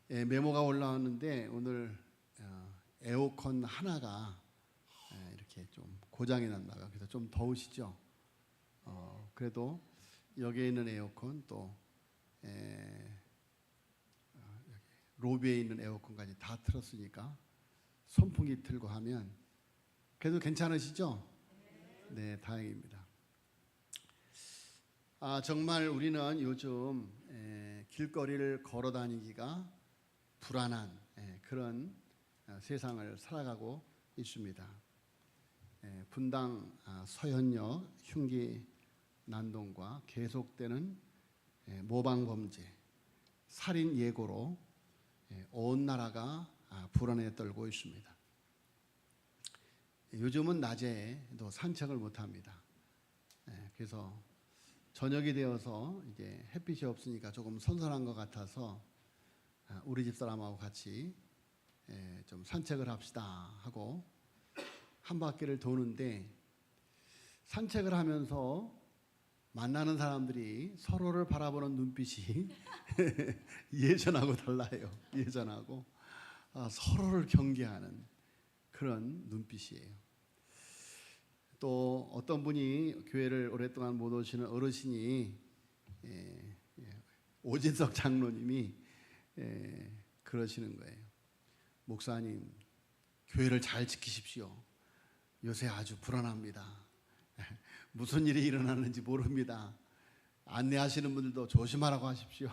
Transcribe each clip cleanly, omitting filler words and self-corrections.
메모가 올라왔는데 오늘 에어컨 하나가 이렇게 좀 고장이 났나요. 그래서 좀 더우시죠? 그래도 여기에 있는 에어컨 또 여기 로비에 있는 에어컨까지 다 틀었으니까 선풍기 틀고 하면 그래도 괜찮으시죠? 네, 다행입니다. 정말 우리는 요즘 길거리를 걸어 다니기가 불안한 그런 세상을 살아가고 있습니다. 분당 서현역 흉기 난동과 계속되는 모방범죄, 살인 예고로 온 나라가 불안에 떨고 있습니다. 요즘은 낮에도 산책을 못합니다. 그래서 저녁이 되어서 이제 햇빛이 없으니까 조금 선선한 것 같아서 우리 집 사람하고 같이 좀 산책을 합시다 하고 한 바퀴를 도는데, 산책을 하면서 만나는 사람들이 서로를 바라보는 눈빛이 예전하고 달라요. 예전하고 서로를 경계하는 그런 눈빛이에요. 또 어떤 분이 교회를 오랫동안 못 오시는 어르신이 오진석 장로님이 그러시는 거예요. 목사님, 교회를 잘 지키십시오. 요새 아주 불안합니다. 무슨 일이 일어나는지 모릅니다. 안내하시는 분들도 조심하라고 하십시오.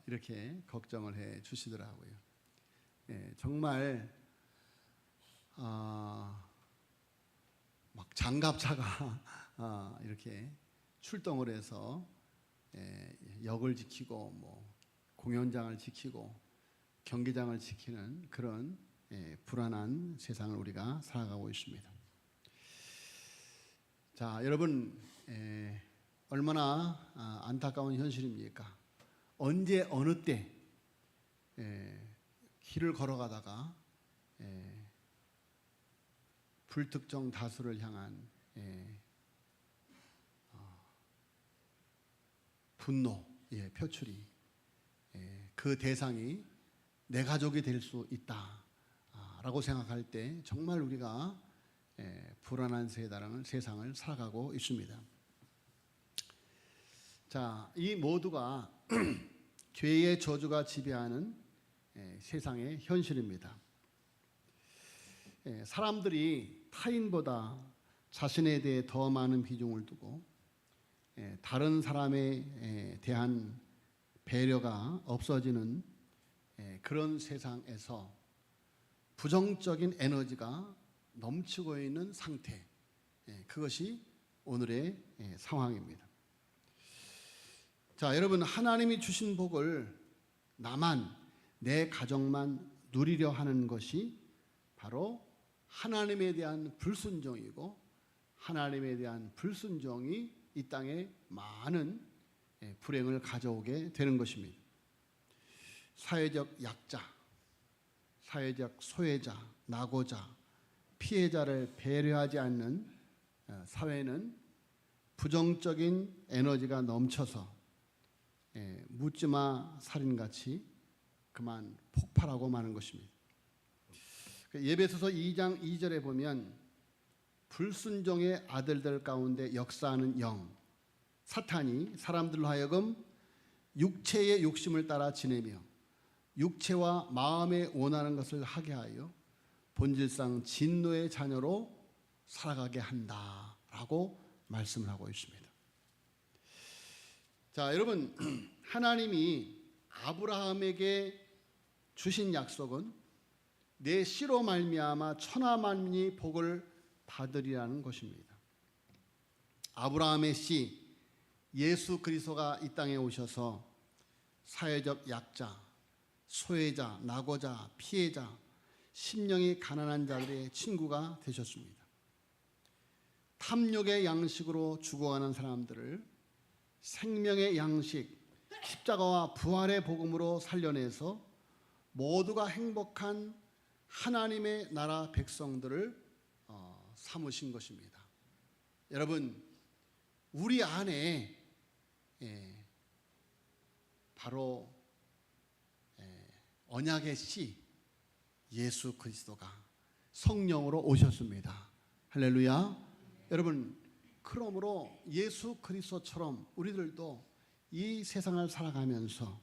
이렇게 걱정을 해 주시더라고요. 정말 막 장갑차가 이렇게 출동을 해서 역을 지키고 뭐 공연장을 지키고 경기장을 지키는 그런 불안한 세상을 우리가 살아가고 있습니다. 자, 여러분, 얼마나 안타까운 현실입니까? 언제 어느 때 길을 걸어가다가 불특정 다수를 향한 분노의 표출이 그 대상이 내 가족이 될 수 있다라고 생각할 때 정말 우리가 불안한 세상을 살아가고 있습니다. 자, 이 모두가 죄의 저주가 지배하는 세상의 현실입니다. 사람들이 타인보다 자신에 대해 더 많은 비중을 두고 다른 사람에 대한 배려가 없어지는 그런 세상에서 부정적인 에너지가 넘치고 있는 상태, 그것이 오늘의 상황입니다. 자, 여러분, 하나님이 주신 복을 나만, 내 가정만 누리려 하는 것이 바로 하나님에 대한 불순종이고, 하나님에 대한 불순종이 이 땅에 많은 불행을 가져오게 되는 것입니다. 사회적 약자, 사회적 소외자, 낙오자, 피해자를 배려하지 않는 사회는 부정적인 에너지가 넘쳐서 묻지마 살인같이 그만 폭발하고 마는 것입니다. 예배소서 2장 2절에 보면 불순종의 아들들 가운데 역사하는 영, 사탄이 사람들로 하여금 육체의 욕심을 따라 지내며 육체와 마음에 원하는 것을 하게 하여 본질상 진노의 자녀로 살아가게 한다라고 말씀을 하고 있습니다. 자, 여러분, 하나님이 아브라함에게 주신 약속은 내 씨로 말미암아 천하 만민이 복을 받으리라는 것입니다. 아브라함의 씨 예수 그리스도가 이 땅에 오셔서 사회적 약자, 소외자, 낙오자, 피해자, 심령이 가난한 자들의 친구가 되셨습니다. 탐욕의 양식으로 죽어가는 사람들을 생명의 양식, 십자가와 부활의 복음으로 살려내서 모두가 행복한 하나님의 나라 백성들을 삼으신 것입니다. 여러분, 우리 안에 바로 언약의 씨 예수 그리스도가 성령으로 오셨습니다. 할렐루야. 여러분, 그러므로 예수 그리스도처럼 우리들도 이 세상을 살아가면서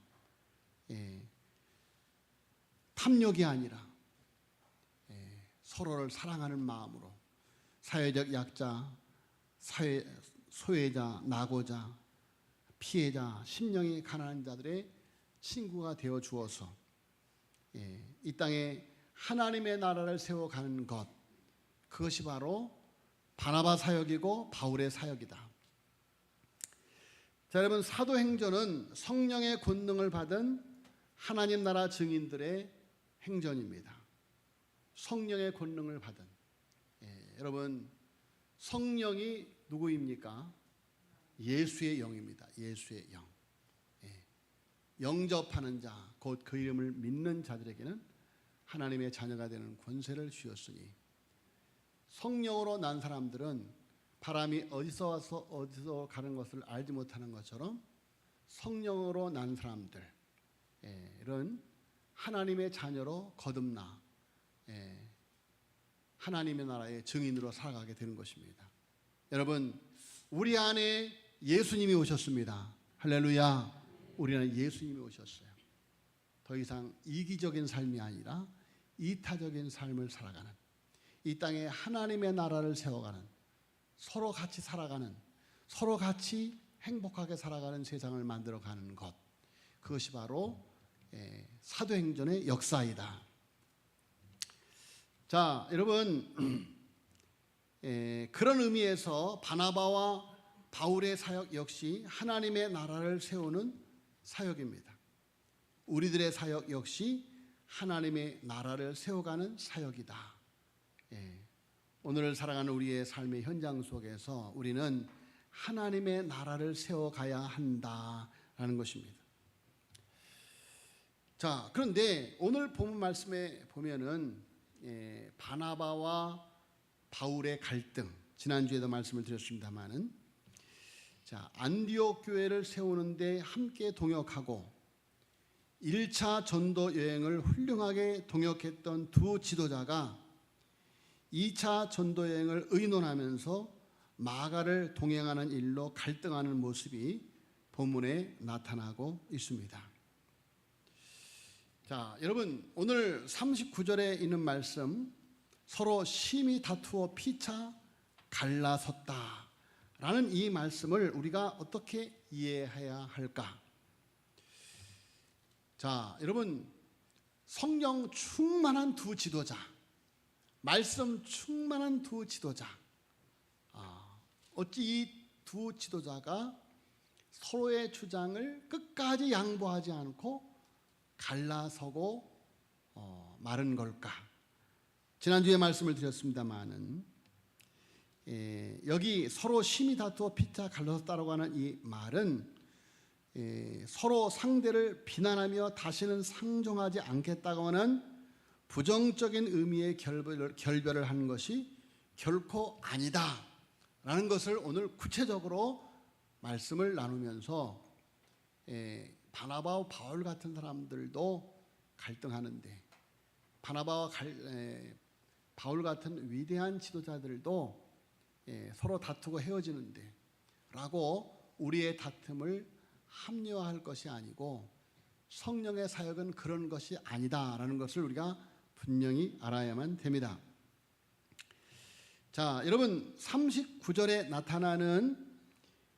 탐욕이 아니라 서로를 사랑하는 마음으로 사회적 약자, 소외자, 낙오자, 피해자, 심령이 가난한 자들의 친구가 되어 주어서 이 땅에 하나님의 나라를 세워가는 것, 그것이 바로 바나바 사역이고 바울의 사역이다. 자, 여러분, 사도행전은 성령의 권능을 받은 하나님 나라 증인들의 행전입니다. 성령의 권능을 받은, 여러분, 성령이 누구입니까? 예수의 영입니다. 예수의 영. 영접하는 자, 곧 그 이름을 믿는 자들에게는 하나님의 자녀가 되는 권세를 주셨으니, 성령으로 난 사람들은 바람이 어디서 와서 어디서 가는 것을 알지 못하는 것처럼 성령으로 난 사람들, 이런 하나님의 자녀로 거듭나 하나님의 나라의 증인으로 살아가게 되는 것입니다. 여러분, 우리 안에 예수님이 오셨습니다. 할렐루야. 우리 안에 예수님이 오셨어요. 더 이상 이기적인 삶이 아니라 이타적인 삶을 살아가는, 이 땅에 하나님의 나라를 세워가는, 서로 같이 살아가는, 서로 같이 행복하게 살아가는 세상을 만들어가는 것, 그것이 바로 사도행전의 역사이다. 자, 여러분, 그런 의미에서 바나바와 바울의 사역 역시 하나님의 나라를 세우는 사역입니다. 우리들의 사역 역시 하나님의 나라를 세워가는 사역이다. 오늘 살아가는 우리의 삶의 현장 속에서 우리는 하나님의 나라를 세워가야 한다라는 것입니다. 자, 그런데 오늘 본문 말씀에 보면은 바나바와 바울의 갈등, 지난주에도 말씀을 드렸습니다마는, 자, 안디옥 교회를 세우는데 함께 동역하고 1차 전도 여행을 훌륭하게 동역했던 두 지도자가 2차 전도 여행을 의논하면서 마가를 동행하는 일로 갈등하는 모습이 본문에 나타나고 있습니다. 자, 여러분, 오늘 39절에 있는 말씀, 서로 심히 다투어 피차 갈라섰다 라는 이 말씀을 우리가 어떻게 이해해야 할까? 자, 여러분, 성령 충만한 두 지도자, 말씀 충만한 두 지도자, 어찌 이 두 지도자가 서로의 주장을 끝까지 양보하지 않고 갈라서고 마른 걸까? 지난주에 말씀을 드렸습니다마는 여기 서로 심히 다투어 피차 갈라섰다라고 하는 이 말은 서로 상대를 비난하며 다시는 상종하지 않겠다고 하는 부정적인 의미의 결별을 하는 것이 결코 아니다라는 것을 오늘 구체적으로 말씀을 나누면서 바나바와 바울 같은 사람들도 갈등하는데, 바나바와 바울 같은 위대한 지도자들도 서로 다투고 헤어지는데 라고 우리의 다툼을 합리화할 것이 아니고 성령의 사역은 그런 것이 아니다라는 것을 우리가 분명히 알아야만 됩니다. 자, 여러분, 39절에 나타나는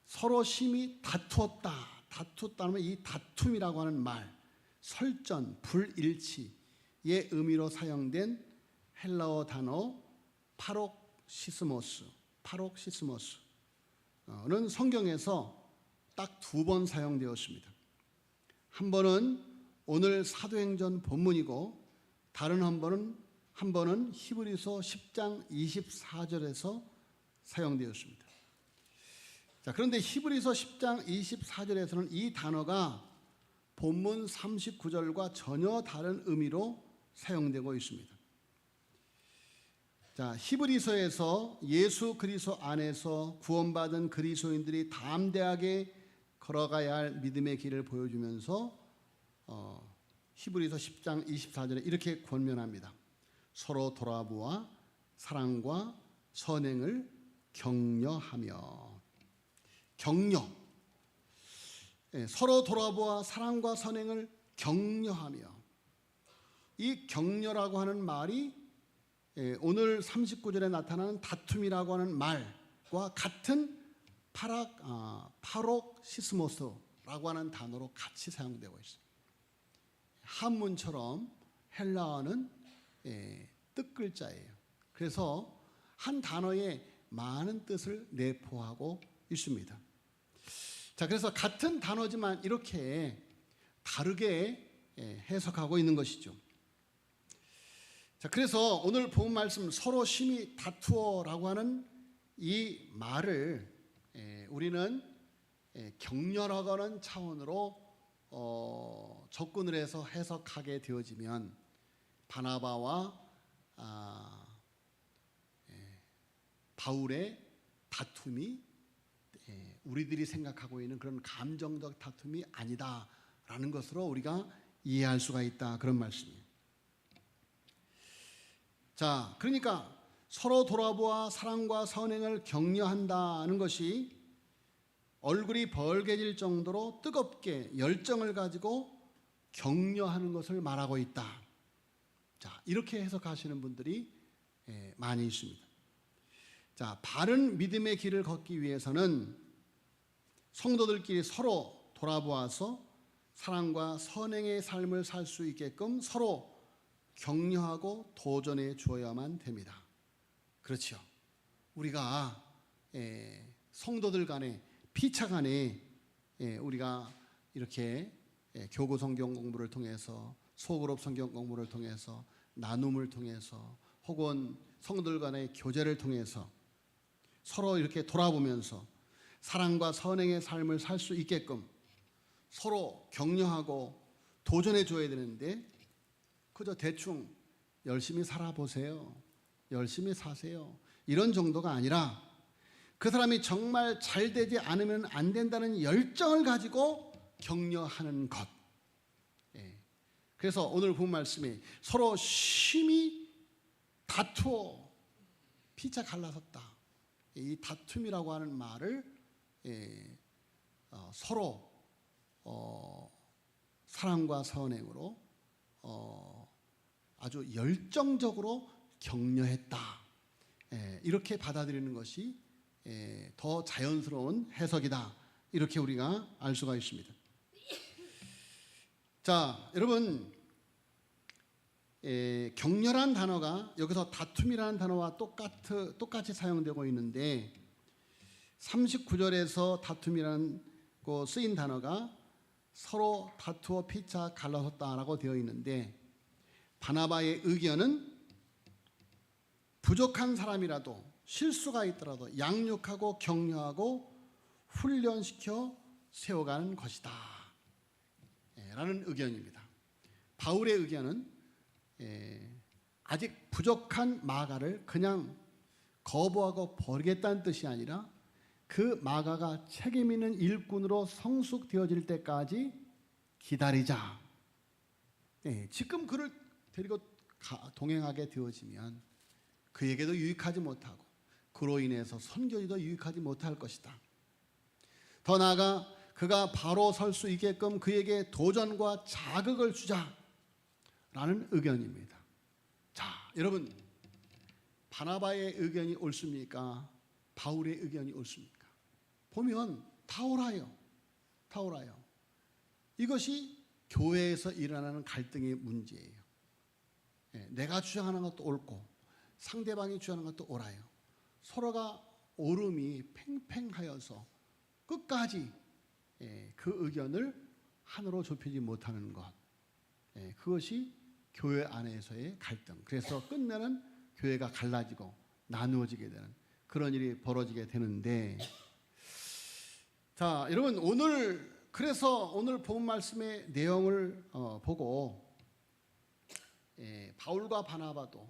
서로 심히 다투었다, 다투었다는 이 다툼이라고 하는 말, 설전, 불일치의 의미로 사용된 헬라어 단어 파록시스모스는 성경에서 딱 두 번 사용되었습니다. 한 번은 오늘 사도행전 본문이고, 다른 한 번은 히브리서 10장 24절에서 사용되었습니다. 자, 그런데 히브리서 10장 24절에서는 이 단어가 본문 39절과 전혀 다른 의미로 사용되고 있습니다. 자, 히브리서에서 예수 그리스도 안에서 구원받은 그리스도인들이 담대하게 걸어가야 할 믿음의 길을 보여주면서 히브리서 10장 24절에 이렇게 권면합니다. 서로 돌아보아 사랑과 선행을 격려하며. 격려. 서로 돌아보아 사랑과 선행을 격려하며. 이 격려라고 하는 말이 오늘 39절에 나타나는 다툼이라고 하는 말과 같은 파록시스모스라고 하는 단어로 같이 사용되고 있습니다. 한문처럼 헬라어는 뜻글자예요. 그래서 한 단어에 많은 뜻을 내포하고 있습니다. 자, 그래서 같은 단어지만 이렇게 다르게 해석하고 있는 것이죠. 자, 그래서 오늘 본 말씀 서로 심히 다투어라고 하는 이 말을 우리는 격렬하다는 차원으로 접근을 해서 해석하게 되어지면 바나바와 바울의 다툼이 우리들이 생각하고 있는 그런 감정적 다툼이 아니다라는 것으로 우리가 이해할 수가 있다, 그런 말씀이에요. 자, 그러니까 서로 돌아보아 사랑과 선행을 격려한다는 것이 얼굴이 벌개질 정도로 뜨겁게 열정을 가지고 격려하는 것을 말하고 있다. 자, 이렇게 해석하시는 분들이 많이 있습니다. 자, 바른 믿음의 길을 걷기 위해서는 성도들끼리 서로 돌아보아서 사랑과 선행의 삶을 살 수 있게끔 서로 격려하고 도전해 주어야만 됩니다. 그렇죠. 우리가 성도들 간에 피차 간에 우리가 이렇게 교구 성경 공부를 통해서 소그룹 성경 공부를 통해서 나눔을 통해서 혹은 성도들 간의 교제를 통해서 서로 이렇게 돌아보면서 사랑과 선행의 삶을 살 수 있게끔 서로 격려하고 도전해 줘야 되는데 그저 대충 열심히 살아보세요, 열심히 사세요, 이런 정도가 아니라 그 사람이 정말 잘 되지 않으면 안 된다는 열정을 가지고 격려하는 것. 그래서 오늘 본 말씀이 서로 심히 다투어 피차 갈라섰다. 이 다툼이라고 하는 말을 서로 사랑과 선행으로 아주 열정적으로 격려했다. 이렇게 받아들이는 것이 더 자연스러운 해석이다. 이렇게 우리가 알 수가 있습니다. 자, 여러분, 격렬한 단어가 여기서 다툼이라는 단어와 똑같이 사용되고 있는데 39절에서 다툼이라는 쓰인 단어가 서로 다투어 피차 갈라섰다라고 되어 있는데 바나바의 의견은 부족한 사람이라도 실수가 있더라도 양육하고 격려하고 훈련시켜 세워가는 것이다 라는 의견입니다. 바울의 의견은 아직 부족한 마가를 그냥 거부하고 버리겠다는 뜻이 아니라 그 마가가 책임 있는 일꾼으로 성숙되어질 때까지 기다리자. 지금 그를 데리고 동행하게 되어지면 그에게도 유익하지 못하고 그로 인해서 선교지도 유익하지 못할 것이다. 더 나아가 그가 바로 설 수 있게끔 그에게 도전과 자극을 주자라는 의견입니다. 자, 여러분, 바나바의 의견이 옳습니까? 바울의 의견이 옳습니까? 보면 다 옳아요. 다 옳아요. 이것이 교회에서 일어나는 갈등의 문제예요. 내가 주장하는 것도 옳고 상대방이 주장하는 것도 옳아요. 서로가 옳음이 팽팽하여서 끝까지 그 의견을 하나로 좁히지 못하는 것, 그것이 교회 안에서의 갈등. 그래서 끝내는 교회가 갈라지고 나누어지게 되는 그런 일이 벌어지게 되는데, 자, 여러분, 그래서 오늘 본 말씀의 내용을 보고 바울과 바나바도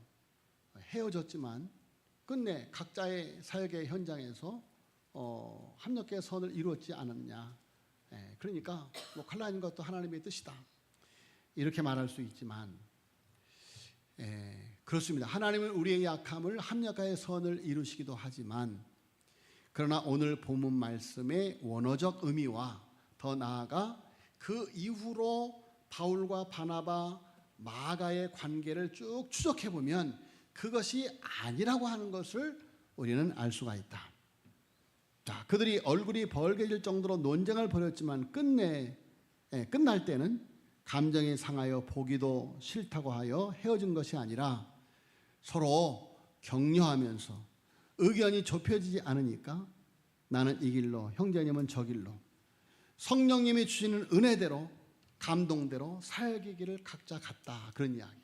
헤어졌지만 끝내 각자의 사역의 현장에서 합력의 선을 이루었지 않았냐. 그러니까 갈라진 것도 하나님의 뜻이다. 이렇게 말할 수 있지만 그렇습니다. 하나님은 우리의 약함을 합력하여 선을 이루시기도 하지만 그러나 오늘 본문 말씀의 원어적 의미와 더 나아가 그 이후로 바울과 바나바, 마가의 관계를 쭉 추적해 보면 그것이 아니라고 하는 것을 우리는 알 수가 있다. 자, 그들이 얼굴이 벌개질 정도로 논쟁을 벌였지만 끝날 때는 감정이 상하여 보기도 싫다고 하여 헤어진 것이 아니라 서로 격려하면서 의견이 좁혀지지 않으니까 나는 이 길로, 형제님은 저 길로, 성령님이 주시는 은혜대로, 감동대로 살기 길을 각자 갔다. 그런 이야기.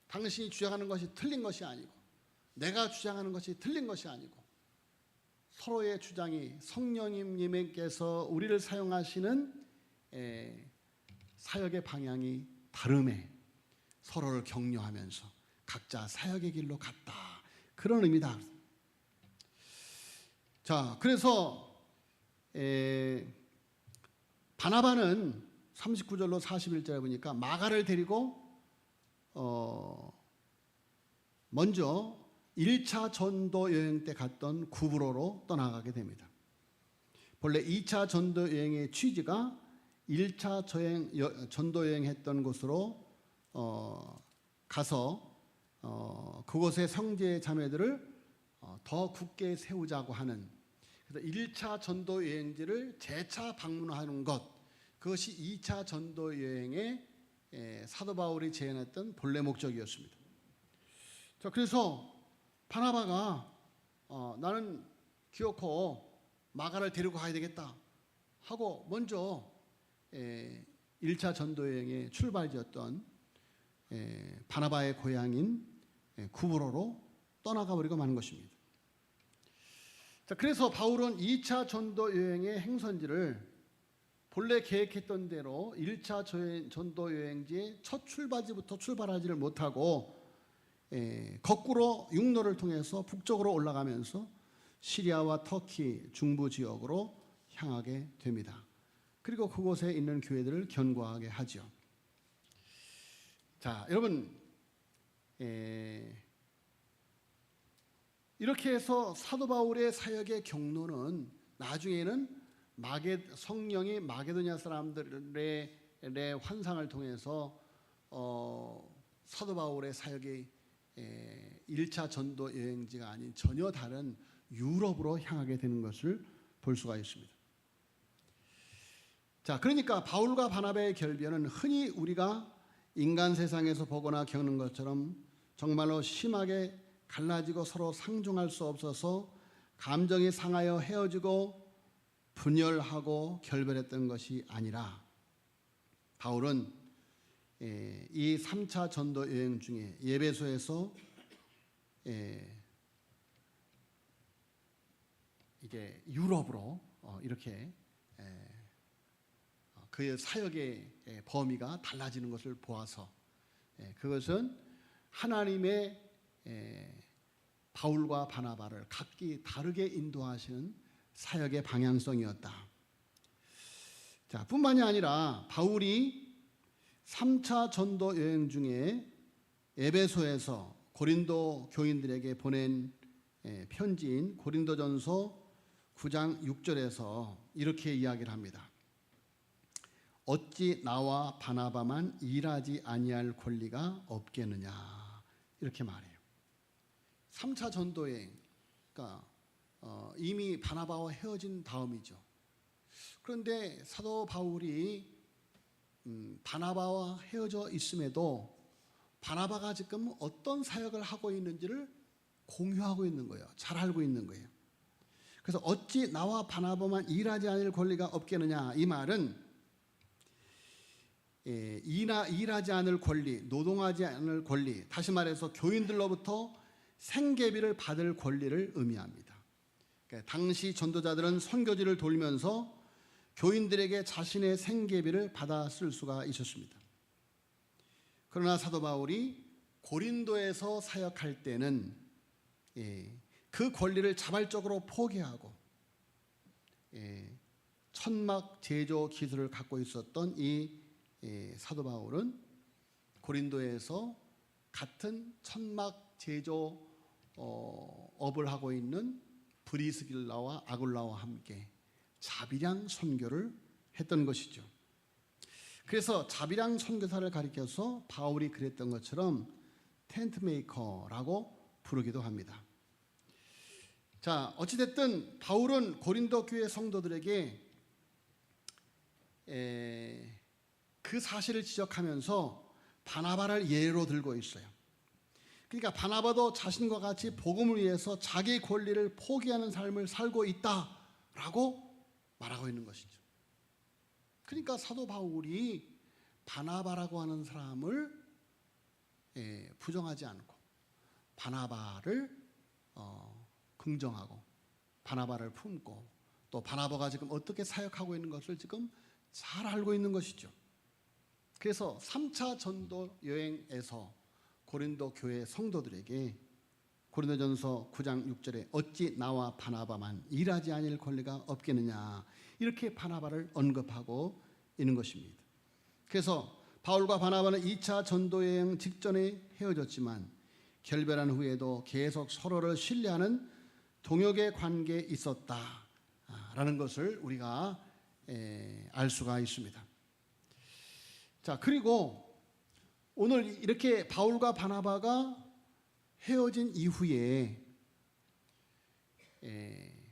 당신이 주장하는 것이 틀린 것이 아니고 내가 주장하는 것이 틀린 것이 아니고 서로의 주장이 성령님께서 우리를 사용하시는 사역의 방향이 다름에 서로를 격려하면서 각자 사역의 길로 갔다. 그런 의미다. 자, 그래서 바나바는 39절로 41절에 보니까 마가를 데리고 먼저 1차 전도 여행 때 갔던 구브로로 떠나가게 됩니다. 본래 2차 전도 여행의 취지가 1차 전도 여행했던 곳으로 가서 그곳의 형제 자매들을 더 굳게 세우자고 하는, 그래서 1차 전도 여행지를 재차 방문하는 것, 그것이 2차 전도 여행의 사도 바울이 제안했던 본래 목적이었습니다. 자, 그래서 바나바가 나는 기어코 마가를 데리고 가야 되겠다 하고 먼저 1차 전도 여행의 출발지였던 바나바의 고향인 구브로로 떠나가 버리고 마는 것입니다. 자, 그래서 바울은 2차 전도 여행의 행선지를 본래 계획했던 대로 1차 전도 여행지의 첫 출발지부터 출발하지를 못하고 거꾸로 육로를 통해서 북쪽으로 올라가면서 시리아와 터키 중부 지역으로 향하게 됩니다. 그리고 그곳에 있는 교회들을 견고하게 하죠. 자, 여러분, 이렇게 해서 사도 바울의 사역의 경로는 나중에는 성령이 마게도냐 사람들의 환상을 통해서 사도 바울의 사역의 1차 전도 여행지가 아닌 전혀 다른 유럽으로 향하게 되는 것을 볼 수가 있습니다. 자, 그러니까 바울과 바나바의 결별은 흔히 우리가 인간 세상에서 보거나 겪는 것처럼 정말로 심하게 갈라지고 서로 상종할 수 없어서 감정이 상하여 헤어지고 분열하고 결별했던 것이 아니라 바울은 이 3차 전도 여행 중에 에베소에서 이게 유럽으로 이렇게 그의 사역의 범위가 달라지는 것을 보아서 그것은 하나님의 바울과 바나바를 각기 다르게 인도하시는 사역의 방향성이었다. 자, 뿐만이 아니라 바울이 3차 전도 여행 중에 에베소에서 고린도 교인들에게 보낸 편지인 고린도전서 9장 6절에서 이렇게 이야기를 합니다. 어찌 나와 바나바만 일하지 아니할 권리가 없겠느냐, 이렇게 말해요. 3차 전도여행, 그러니까 이미 바나바와 헤어진 다음이죠. 그런데 사도 바울이 바나바와 헤어져 있음에도 바나바가 지금 어떤 사역을 하고 있는지를 공유하고 있는 거예요. 잘 알고 있는 거예요. 그래서 어찌 나와 바나바만 일하지 않을 권리가 없겠느냐, 이 말은 일하지 않을 권리, 노동하지 않을 권리, 다시 말해서 교인들로부터 생계비를 받을 권리를 의미합니다. 그러니까 당시 전도자들은 선교지를 돌면서 교인들에게 자신의 생계비를 받아 쓸 수가 있었습니다. 그러나 사도 바울이 고린도에서 사역할 때는 그 권리를 자발적으로 포기하고 천막 제조 기술을 갖고 있었던 이 사도 바울은 고린도에서 같은 천막 제조 업을 하고 있는 브리스길라와 아굴라와 함께 자비량 선교를 했던 것이죠. 그래서 자비량 선교사를 가리켜서 바울이 그랬던 것처럼 텐트 메이커라고 부르기도 합니다. 자, 어찌됐든 바울은 고린도 교회 성도들에게 그 사실을 지적하면서 바나바를 예로 들고 있어요. 그러니까 바나바도 자신과 같이 복음을 위해서 자기 권리를 포기하는 삶을 살고 있다라고 말하고 있는 것이죠. 그러니까 사도 바울이 바나바라고 하는 사람을 부정하지 않고 바나바를 긍정하고 바나바를 품고 또 바나바가 지금 어떻게 사역하고 있는 것을 지금 잘 알고 있는 것이죠. 그래서 3차 전도 여행에서 고린도 교회 성도들에게 고린도전서 9장 6절에 어찌 나와 바나바만 일하지 아니할 권리가 없겠느냐 이렇게 바나바를 언급하고 있는 것입니다. 그래서 바울과 바나바는 2차 전도 여행 직전에 헤어졌지만 결별한 후에도 계속 서로를 신뢰하는 동역의 관계에 있었다라는 것을 우리가 알 수가 있습니다. 자, 그리고 오늘 이렇게 바울과 바나바가 헤어진 이후에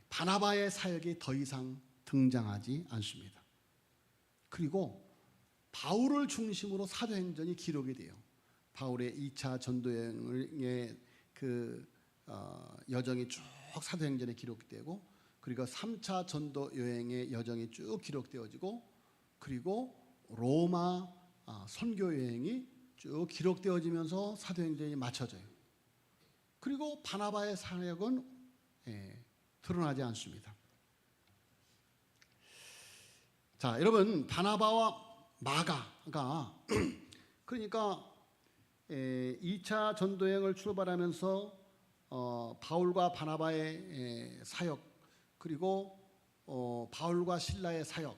바나바의 사역이 더 이상 등장하지 않습니다. 그리고 바울을 중심으로 사도행전이 기록이 돼요. 바울의 2차 전도여행의 그 여정이 쭉 사도행전에 기록되고 그리고 3차 전도여행의 여정이 쭉 기록되어지고 그리고 로마 선교여행이 쭉 기록되어지면서 사도행전이 맞춰져요. 그리고 바나바의 사역은 드러나지 않습니다. 자, 여러분 바나바와 마가가 그러니까 2차 전도여행을 출발하면서 바울과 바나바의 사역 그리고 바울과 실라의 사역이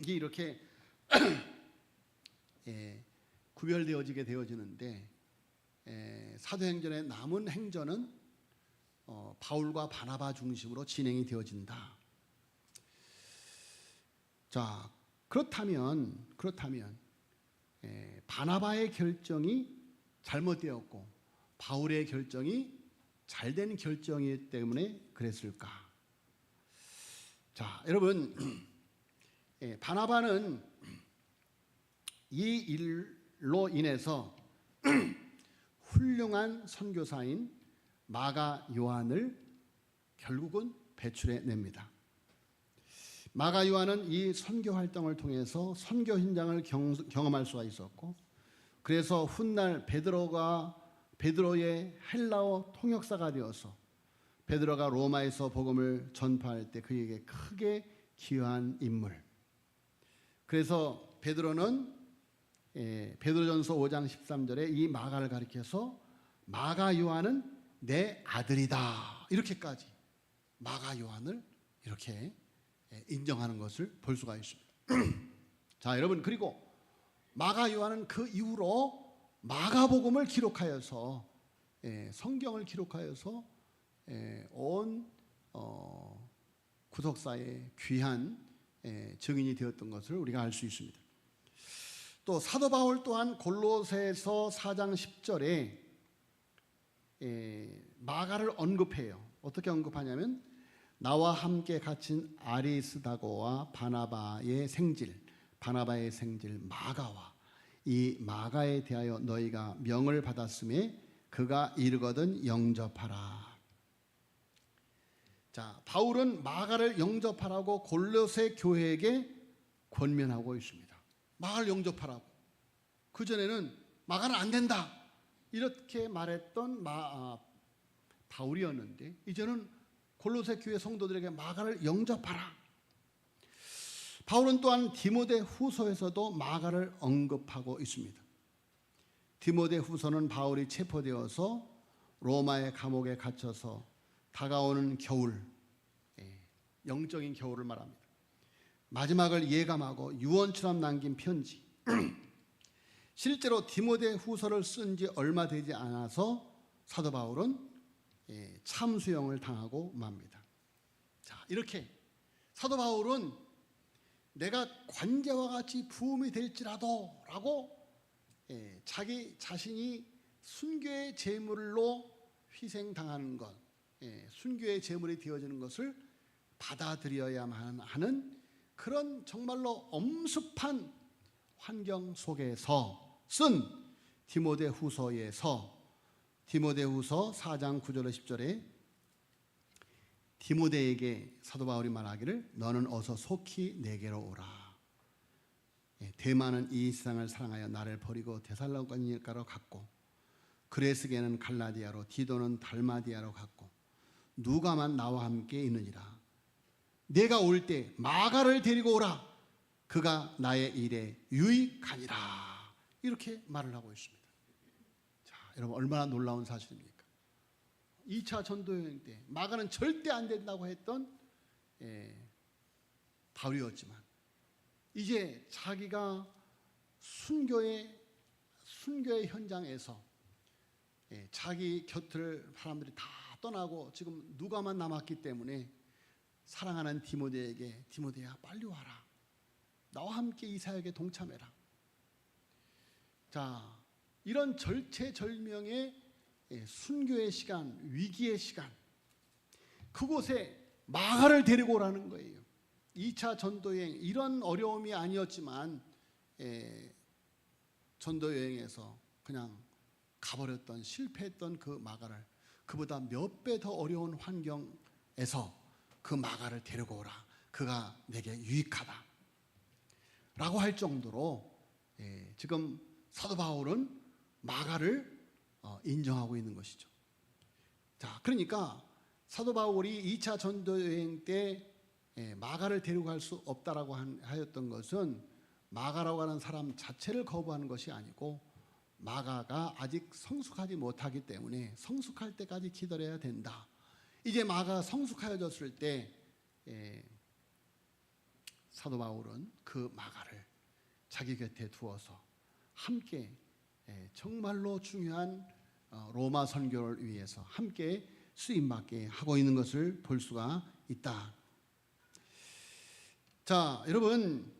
이렇게 구별되어지게 되어지는데 사도행전의 남은 행전은 바울과 바나바 중심으로 진행이 되어진다. 자, 그렇다면 바나바의 결정이 잘못되었고 바울의 결정이 잘된 결정이기 때문에 그랬을까? 자, 여러분 바나바는 이 일로 인해서 훌륭한 선교사인 마가 요한을 결국은 배출해 냅니다. 마가 요한은 이 선교 활동을 통해서 선교 현장을 경험할 수가 있었고 그래서 훗날 베드로의 헬라어 통역사가 되어서 베드로가 로마에서 복음을 전파할 때 그에게 크게 기여한 인물. 그래서 베드로는 베드로전서 5장 13절에 이 마가를 가리켜서 마가 요한은 내 아들이다 이렇게까지 마가 요한을 이렇게 인정하는 것을 볼 수가 있습니다. 자, 여러분 그리고 마가 요한은 그 이후로 마가복음을 기록하여서 성경을 기록하여서 온 구속사의 귀한 증인이 되었던 것을 우리가 알 수 있습니다. 또 사도 바울 또한 골로새서 4장 10절에 마가를 언급해요. 어떻게 언급하냐면 나와 함께 갇힌 아리스다고와 바나바의 생질 마가와 이 마가에 대하여 너희가 명을 받았음에 그가 이르거든 영접하라. 자, 바울은 마가를 영접하라고 골로새 교회에게 권면하고 있습니다. 마가를 영접하라고. 그전에는 마가는 안 된다 이렇게 말했던 바울이었는데 이제는 골로새 교회 성도들에게 마가를 영접하라. 바울은 또한 디모데 후서에서도 마가를 언급하고 있습니다. 디모데 후서는 바울이 체포되어서 로마의 감옥에 갇혀서 다가오는 겨울, 영적인 겨울을 말합니다. 마지막을 예감하고 유언처럼 남긴 편지, 실제로 디모데 후서를 쓴 지 얼마 되지 않아서 사도 바울은 참수형을 당하고 맙니다. 자, 이렇게 사도 바울은 내가 관제와 같이 부음이 될지라도 라고 자기 자신이 순교의 제물로 희생당하는 것, 순교의 제물이 되어지는 것을 받아들여야만 하는 그런 정말로 엄습한 환경 속에서 쓴 디모데후서에서 디모데후서 4장 9절에 10절에 디모데에게 사도 바울이 말하기를 너는 어서 속히 내게로 오라. 데마는 이 세상을 사랑하여 나를 버리고 데살로니가로 갔고 그레스게는 갈라디아로 디도는 달마디아로 갔고 누가만 나와 함께 있느니라. 내가 올 때 마가를 데리고 오라. 그가 나의 일에 유익하니라. 이렇게 말을 하고 있습니다. 자, 여러분 얼마나 놀라운 사실입니까? 2차 전도여행 때 마가는 절대 안 된다고 했던 바울이었지만 이제 자기가 순교의 현장에서 자기 곁을 사람들이 다 떠나고 지금 누가만 남았기 때문에 사랑하는 디모데에게 디모데야 빨리 와라. 나와 함께 이 사역에 동참해라. 자, 이런 절체절명의 순교의 시간, 위기의 시간, 그곳에 마가를 데리고 오라는 거예요. 2차 전도여행, 이런 어려움이 아니었지만 전도여행에서 그냥 가버렸던, 실패했던 그 마가를 그보다 몇 배 더 어려운 환경에서 그 마가를 데리고 오라. 그가 내게 유익하다 라고 할 정도로 지금 사도 바울은 마가를 인정하고 있는 것이죠. 자, 그러니까 사도 바울이 2차 전도여행 때 마가를 데리고 갈 수 없다라고 하였던 것은 마가라고 하는 사람 자체를 거부하는 것이 아니고 마가가 아직 성숙하지 못하기 때문에 성숙할 때까지 기다려야 된다. 이제 마가가 성숙하여졌을 때 사도 바울은 그 마가를 자기 곁에 두어서 함께 정말로 중요한 로마 선교를 위해서 함께 수임받게 하고 있는 것을 볼 수가 있다. 자, 여러분,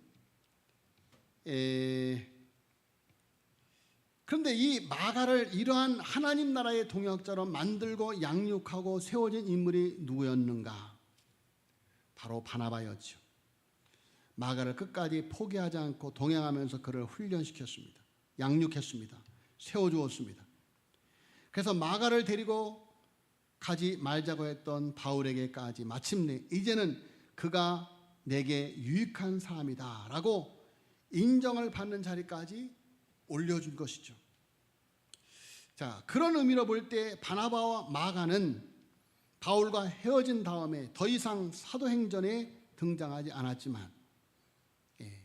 그런데 이 마가를 이러한 하나님 나라의 동역자로 만들고 양육하고 세워진 인물이 누구였는가? 바로 바나바였죠. 마가를 끝까지 포기하지 않고 동행하면서 그를 훈련시켰습니다. 양육했습니다. 세워주었습니다. 그래서 마가를 데리고 가지 말자고 했던 바울에게까지 마침내 이제는 그가 내게 유익한 사람이다 라고 인정을 받는 자리까지 올려준 것이죠. 자, 그런 의미로 볼 때 바나바와 마가는 바울과 헤어진 다음에 더 이상 사도행전에 등장하지 않았지만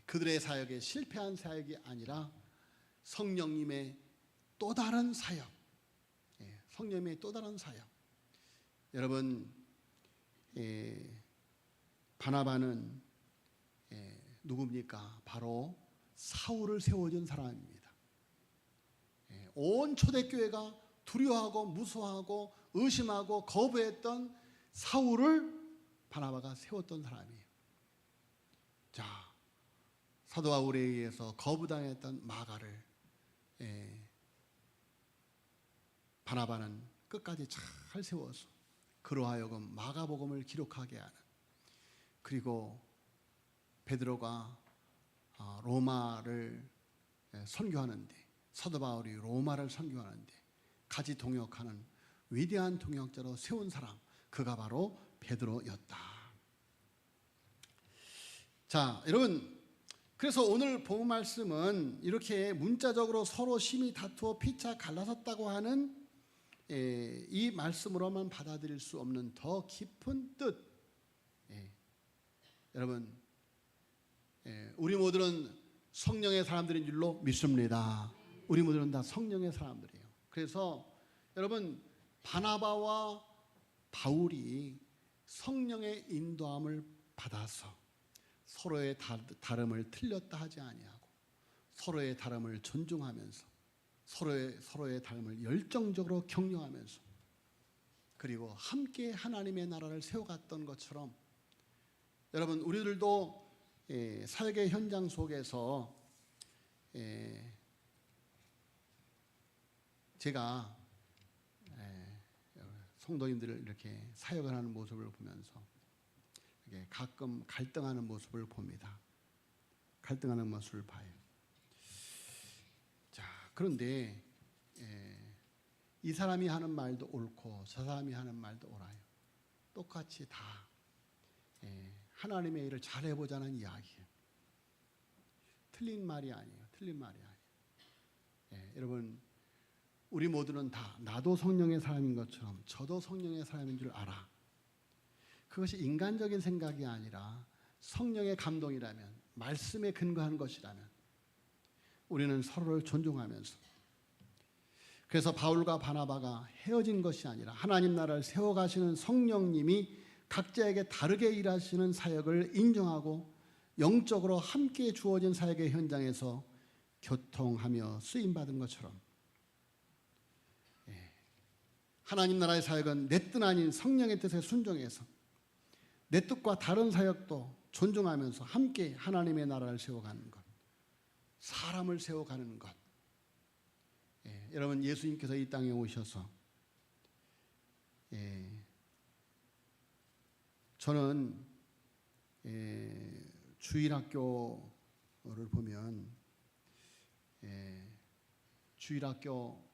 그들의 사역에 실패한 사역이 아니라 성령님의 또 다른 사역, 성령님의 또 다른 사역. 여러분, 바나바는 누굽니까? 바로 사울을 세워준 사람입니다. 온 초대교회가 두려워하고 무서워하고 의심하고 거부했던 사울을 바나바가 세웠던 사람이에요. 자, 사도 바울에 의해서 거부당했던 마가를 바나바는 끝까지 잘 세워서 그로 하여금 마가복음을 기록하게 하는, 그리고 베드로가 로마를 선교하는데 사도 바울이 로마를 선교하는데 같이 동역하는 위대한 동역자로 세운 사람, 그가 바로 베드로였다. 자, 여러분, 그래서 오늘 본 말씀은 이렇게 문자적으로 서로 심히 다투어 피차 갈라섰다고 하는 이 말씀으로만 받아들일 수 없는 더 깊은 뜻. 여러분, 우리 모두는 성령의 사람들인 줄로 믿습니다. 우리 모두는 다 성령의 사람들이에요. 그래서 여러분, 바나바와 바울이 성령의 인도함을 받아서 서로의 다름을 틀렸다 하지 아니하고 서로의 다름을 존중하면서 서로의 다름을 열정적으로 격려하면서 그리고 함께 하나님의 나라를 세워갔던 것처럼 여러분 우리들도 사역의 현장 속에서 제가 성도님들을 이렇게 사역을 하는 모습을 보면서 가끔 갈등하는 모습을 봅니다. 갈등하는 모습을 봐요. 자, 그런데 이 사람이 하는 말도 옳고 저 사람이 하는 말도 옳아요. 똑같이 다 하나님의 일을 잘해보자는 이야기예요. 틀린 말이 아니에요. 틀린 말이 아니에요. 여러분 우리 모두는 다 나도 성령의 사람인 것처럼 저도 성령의 사람인 줄 알아. 그것이 인간적인 생각이 아니라 성령의 감동이라면, 말씀에 근거한 것이라면 우리는 서로를 존중하면서, 그래서 바울과 바나바가 헤어진 것이 아니라 하나님 나라를 세워가시는 성령님이 각자에게 다르게 일하시는 사역을 인정하고 영적으로 함께 주어진 사역의 현장에서 교통하며 쓰임받은 것처럼 하나님 나라의 사역은 내 뜻 아닌 성령의 뜻에 순종해서 내 뜻과 다른 사역도 존중하면서 함께 하나님의 나라를 세워가는 것, 사람을 세워가는 것. 여러분 예수님께서 이 땅에 오셔서 저는 주일학교를 보면 주일학교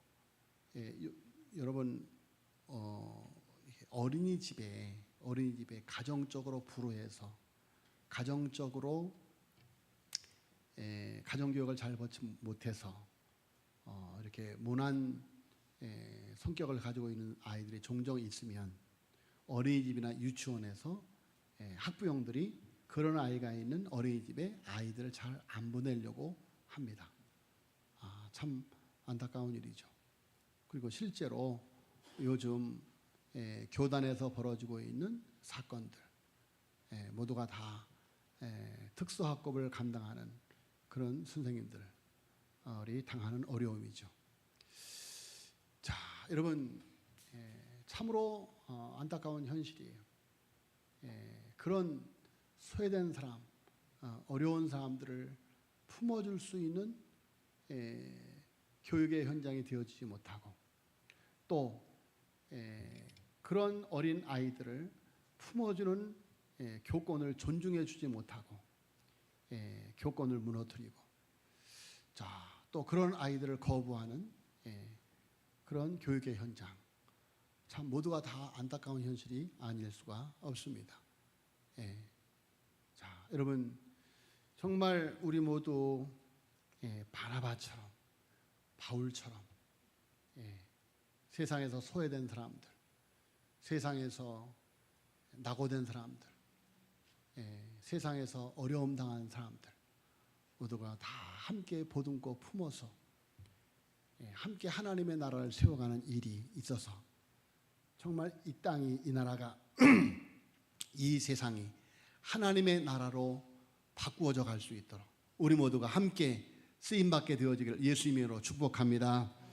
여러분 어린이집에 가정적으로 불우해서 가정적으로 가정교육을 잘 받지 못해서 이렇게 모난 성격을 가지고 있는 아이들이 종종 있으면 어린이집이나 유치원에서 학부형들이 그런 아이가 있는 어린이집에 아이들을 잘 안 보내려고 합니다. 참 안타까운 일이죠. 그리고 실제로 요즘 교단에서 벌어지고 있는 사건들 모두가 다 특수학급을 감당하는 그런 선생님들이 당하는 어려움이죠. 자, 여러분 참으로 안타까운 현실이에요. 그런 소외된 사람, 어려운 사람들을 품어줄 수 있는 교육의 현장이 되어지지 못하고 또 그런 어린 아이들을 품어주는 교권을 존중해 주지 못하고 교권을 무너뜨리고 자, 또 그런 아이들을 거부하는 그런 교육의 현장, 참 모두가 다 안타까운 현실이 아닐 수가 없습니다. 자, 여러분 정말 우리 모두 바나바처럼 바울처럼 세상에서 소외된 사람들, 세상에서 낙오된 사람들, 세상에서 어려움 당한 사람들 모두가 다 함께 보듬고 품어서 함께 하나님의 나라를 세워가는 일이 있어서 정말 이 땅이, 이 나라가 이 세상이 하나님의 나라로 바꾸어져 갈 수 있도록 우리 모두가 함께 쓰임받게 되어지기를 예수님의 이름으로 축복합니다.